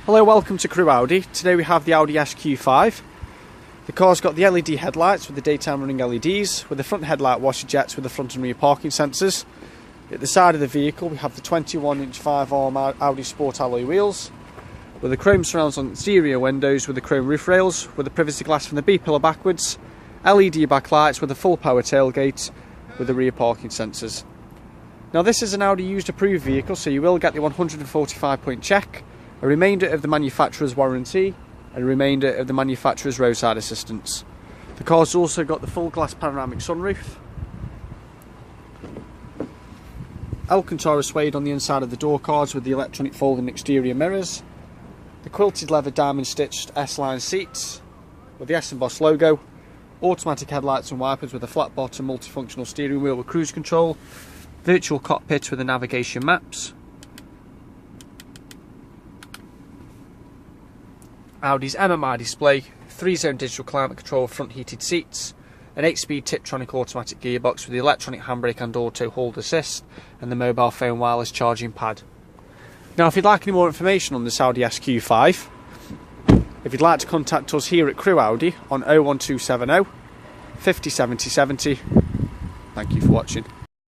Hello, welcome to Crewe Audi. Today we have the Audi SQ5. The car's got the LED headlights with the daytime running LEDs, with the front headlight washer jets with the front and rear parking sensors. At the side of the vehicle we have the 21-inch 5-arm Audi Sport alloy wheels, with the chrome surrounds on exterior windows with the chrome roof rails, with the privacy glass from the B-pillar backwards, LED backlights with a full power tailgate with the rear parking sensors. Now this is an Audi used approved vehicle, so you will get the 145-point check, a remainder of the manufacturer's warranty, and a remainder of the manufacturer's roadside assistance. The car's also got the full glass panoramic sunroof. Alcantara suede on the inside of the door cards with the electronic folding exterior mirrors. The quilted leather diamond stitched S-line seats with the S&Boss logo. Automatic headlights and wipers with a flat bottom multifunctional steering wheel with cruise control. Virtual cockpit with the navigation maps. Audi's MMI display, 3-zone digital climate control, front heated seats, an 8-speed tiptronic automatic gearbox with the electronic handbrake and auto hold assist, and the mobile phone wireless charging pad. Now if you'd like any more information on this Audi SQ5, if you'd like to contact us here at Crewe Audi on 01270 50 70 70. Thank you for watching.